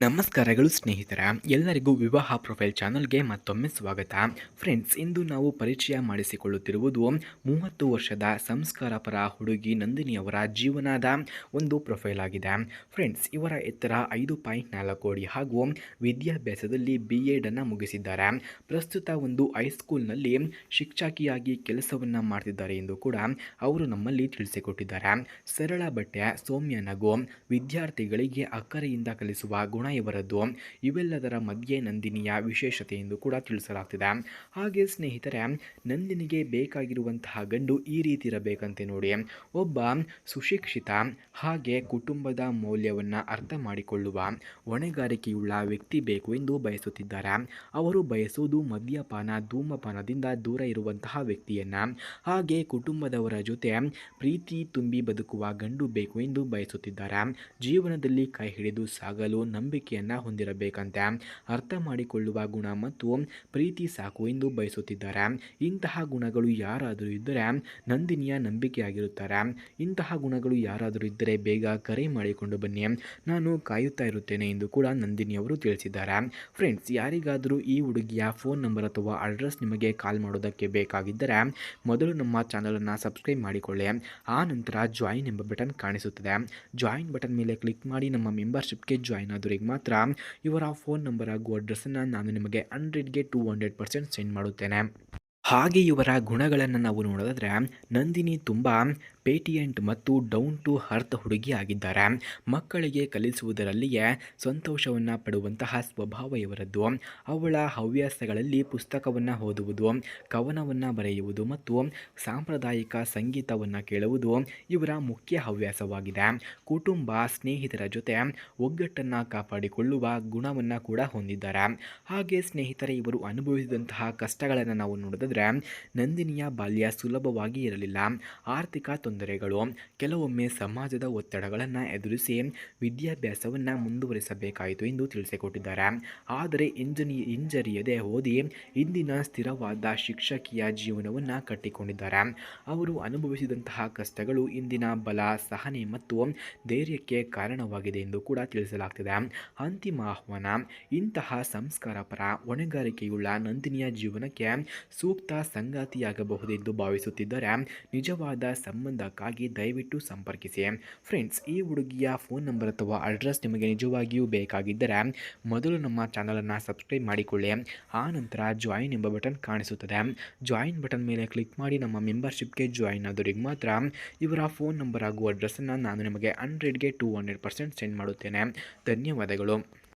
ನಮಸ್ಕಾರಗಳು ಸ್ನೇಹಿತರ ಎಲ್ಲರಿಗೂ ವಿವಾಹ ಪ್ರೊಫೈಲ್ ಚಾನಲ್ಗೆ ಮತ್ತೊಮ್ಮೆ ಸ್ವಾಗತ. ಫ್ರೆಂಡ್ಸ್, ಇಂದು ನಾವು ಪರಿಚಯ ಮಾಡಿಸಿಕೊಳ್ಳುತ್ತಿರುವುದು 30 ವರ್ಷದ ಸಂಸ್ಕಾರಪರ ಹುಡುಗಿ ನಂದಿನಿಯವರ ಜೀವನದ ಒಂದು ಪ್ರೊಫೈಲ್ ಆಗಿದೆ. ಫ್ರೆಂಡ್ಸ್, ಇವರ ಎತ್ತರ 5.4 ಅಡಿ ಹಾಗೂ ವಿದ್ಯಾಭ್ಯಾಸದಲ್ಲಿ BEd ಅನ್ನು ಮುಗಿಸಿದ್ದಾರೆ. ಪ್ರಸ್ತುತ ಒಂದು ಹೈಸ್ಕೂಲ್ನಲ್ಲಿ ಶಿಕ್ಷಕಿಯಾಗಿ ಕೆಲಸವನ್ನು ಮಾಡ್ತಿದ್ದಾರೆ ಎಂದು ಕೂಡ ಅವರು ನಮ್ಮಲ್ಲಿ ತಿಳಿಸಿಕೊಟ್ಟಿದ್ದಾರೆ. ಸರಳ ಬಟ್ಟೆ, ಸೌಮ್ಯ ನಗು, ವಿದ್ಯಾರ್ಥಿಗಳಿಗೆ ಅಕ್ಕರೆಯಿಂದ ಕಲಿಸುವ ಗುಣ ಇವರದ್ದು. ಇವೆಲ್ಲದರ ಮಧ್ಯೆ ನಂದಿನಿಯ ವಿಶೇಷತೆ ಎಂದು ಕೂಡ ತಿಳಿಸಲಾಗ್ತಿದೆ. ಹಾಗೆ ಸ್ನೇಹಿತರೆ, ನಂದಿನಿಗೆ ಬೇಕಾಗಿರುವಂತಹ ಗಂಡು ಈ ರೀತಿ ಇರಬೇಕಂತೆ ನೋಡಿ. ಒಬ್ಬ ಸುಶಿಕ್ಷಿತ ಹಾಗೆ ಕುಟುಂಬದ ಮೌಲ್ಯವನ್ನು ಅರ್ಥ ಮಾಡಿಕೊಳ್ಳುವ ಹೊಣೆಗಾರಿಕೆಯುಳ್ಳ ವ್ಯಕ್ತಿ ಬೇಕು ಎಂದು ಬಯಸುತ್ತಿದ್ದಾರೆ. ಅವರು ಬಯಸುವುದು ಮದ್ಯಪಾನ, ಧೂಮಪಾನದಿಂದ ದೂರ ಇರುವಂತಹ ವ್ಯಕ್ತಿಯನ್ನ, ಹಾಗೆ ಕುಟುಂಬದವರ ಜೊತೆ ಪ್ರೀತಿ ತುಂಬಿ ಬದುಕುವ ಗಂಡು ಬೇಕು ಎಂದು ಬಯಸುತ್ತಿದ್ದಾರೆ. ಜೀವನದಲ್ಲಿ ಕೈ ಹಿಡಿದು ಸಾಗಲು ನಂಬಿಕೆಯನ್ನು ಹೊಂದಿರಬೇಕಂತೆ. ಅರ್ಥ ಮಾಡಿಕೊಳ್ಳುವ ಗುಣ ಮತ್ತು ಪ್ರೀತಿ ಸಾಕು ಎಂದು ಬಯಸುತ್ತಿದ್ದಾರೆ. ಇಂತಹ ಗುಣಗಳು ಯಾರಾದರೂ ಇದ್ದರೆ ನಂದಿನಿಯ ನಂಬಿಕೆಯಾಗಿರುತ್ತಾರೆ. ಇಂತಹ ಗುಣಗಳು ಯಾರಾದರೂ ಇದ್ದರೆ ಬೇಗ ಕರೆ ಮಾಡಿಕೊಂಡು ಬನ್ನಿ, ನಾನು ಕಾಯುತ್ತಾ ಇರುತ್ತೇನೆ ಎಂದು ಕೂಡ ನಂದಿನಿಯವರು ತಿಳಿಸಿದ್ದಾರೆ. ಫ್ರೆಂಡ್ಸ್, ಯಾರಿಗಾದರೂ ಈ ಹುಡುಗಿಯ ಫೋನ್ ನಂಬರ್ ಅಥವಾ ಅಡ್ರೆಸ್ ನಿಮಗೆ ಕಾಲ್ ಮಾಡೋದಕ್ಕೆ ಬೇಕಾಗಿದ್ದರೆ ಮೊದಲು ನಮ್ಮ ಚಾನಲನ್ನು ಸಬ್ಸ್ಕ್ರೈಬ್ ಮಾಡಿಕೊಳ್ಳಿ. ಆ ನಂತರ ಜಾಯಿನ್ ಎಂಬ ಬಟನ್ ಕಾಣಿಸುತ್ತದೆ. ಜಾಯಿನ್ ಬಟನ್ ಮೇಲೆ ಕ್ಲಿಕ್ ಮಾಡಿ ನಮ್ಮ ಮೆಂಬರ್ಶಿಪ್ಗೆ ಜಾಯಿನ್ ಆದವರಿಗೆ ಮಾತ್ರ ಇವರ ಫೋನ್ ನಂಬರ್ ಹಾಗೂ ಅಡ್ರೆಸ್ಸನ್ನು ನಾನು ನಿಮಗೆ 100ಗೆ 200% ಸೆಂಡ್ ಮಾಡುತ್ತೇನೆ. ಹಾಗೆ ಇವರ ಗುಣಗಳನ್ನು ನಾವು ನೋಡೋದಾದರೆ, ನಂದಿನಿ ತುಂಬ ಪೇಟಿಯಂಟ್ ಮತ್ತು ಡೌನ್ ಟು ಅರ್ತ್ ಹುಡುಗಿ ಆಗಿದ್ದಾರೆ. ಮಕ್ಕಳಿಗೆ ಕಲಿಸುವುದರಲ್ಲಿಯೇ ಸಂತೋಷವನ್ನು ಪಡುವಂತಹ ಸ್ವಭಾವ ಇವರದ್ದು. ಅವಳ ಹವ್ಯಾಸಗಳಲ್ಲಿ ಪುಸ್ತಕವನ್ನು ಓದುವುದು, ಕವನವನ್ನು ಬರೆಯುವುದು ಮತ್ತು ಸಾಂಪ್ರದಾಯಿಕ ಸಂಗೀತವನ್ನು ಕೇಳುವುದು ಇವರ ಮುಖ್ಯ ಹವ್ಯಾಸವಾಗಿದೆ. ಕುಟುಂಬ, ಸ್ನೇಹಿತರ ಜೊತೆ ಒಗ್ಗಟ್ಟನ್ನು ಕಾಪಾಡಿಕೊಳ್ಳುವ ಗುಣವನ್ನು ಕೂಡ ಹೊಂದಿದ್ದಾರೆ. ಹಾಗೆ ಸ್ನೇಹಿತರೆ, ಇವರು ಅನುಭವಿಸಿದಂತಹ ಕಷ್ಟಗಳನ್ನು ನಾವು ನೋಡಿದ್ರೆ, ನಂದಿನಿಯ ಬಾಲ್ಯ ಸುಲಭವಾಗಿ ಇರಲಿಲ್ಲ. ಆರ್ಥಿಕ ತೊಂದರೆಗಳು, ಕೆಲವೊಮ್ಮೆ ಸಮಾಜದ ಒತ್ತಡಗಳನ್ನು ಎದುರಿಸಿ ವಿದ್ಯಾಭ್ಯಾಸವನ್ನು ಮುಂದುವರಿಸಬೇಕಾಯಿತು ಎಂದು ತಿಳಿಸಿಕೊಟ್ಟಿದ್ದಾರೆ. ಆದರೆ ಹಿಂಜರಿಯದೆ ಓದಿ ಇಂದಿನ ಸ್ಥಿರವಾದ ಶಿಕ್ಷಕಿಯ ಜೀವನವನ್ನು ಕಟ್ಟಿಕೊಂಡಿದ್ದಾರೆ. ಅವರು ಅನುಭವಿಸಿದಂತಹ ಕಷ್ಟಗಳು ಇಂದಿನ ಬಲ, ಸಹನೆ ಮತ್ತು ಧೈರ್ಯಕ್ಕೆ ಕಾರಣವಾಗಿದೆ ಎಂದು ಕೂಡ ತಿಳಿಸಲಾಗ್ತಿದೆ. ಅಂತಿಮ ಆಹ್ವಾನ: ಇಂತಹ ಸಂಸ್ಕಾರಪರ, ಹೊಣೆಗಾರಿಕೆಯುಳ್ಳ ನಂದಿನಿಯ ಜೀವನಕ್ಕೆ ಸೂಕ್ತ ಸಂಗಾತಿಯಾಗಬಹುದೆಂದು ಭಾವಿಸುತ್ತಿದ್ದರೆ ನಿಜವಾದ ಸಂಬಂಧಕ್ಕಾಗಿ ದಯವಿಟ್ಟು ಸಂಪರ್ಕಿಸಿ. ಫ್ರೆಂಡ್ಸ್, ಈ ಹುಡುಗಿಯ ಫೋನ್ ನಂಬರ್ ಅಥವಾ ಅಡ್ರೆಸ್ ನಿಮಗೆ ನಿಜವಾಗಿಯೂ ಬೇಕಾಗಿದ್ದರೆ ಮೊದಲು ನಮ್ಮ ಚಾನಲನ್ನು ಸಬ್ಸ್ಕ್ರೈಬ್ ಮಾಡಿಕೊಳ್ಳಿ. ಆ ನಂತರ ಜಾಯಿನ್ ಎಂಬ ಬಟನ್ ಕಾಣಿಸುತ್ತದೆ. ಜಾಯಿನ್ ಬಟನ್ ಮೇಲೆ ಕ್ಲಿಕ್ ಮಾಡಿ ನಮ್ಮ ಮೆಂಬರ್ಶಿಪ್ಗೆ ಜಾಯಿನ್ ಆದವರಿಗೆ ಮಾತ್ರ ಇವರ ಫೋನ್ ನಂಬರ್ ಹಾಗೂ ಅಡ್ರೆಸ್ಸನ್ನು ನಾನು ನಿಮಗೆ 100ಗೆ 200% ಸೆಂಡ್ ಮಾಡುತ್ತೇನೆ. ಧನ್ಯವಾದಗಳು.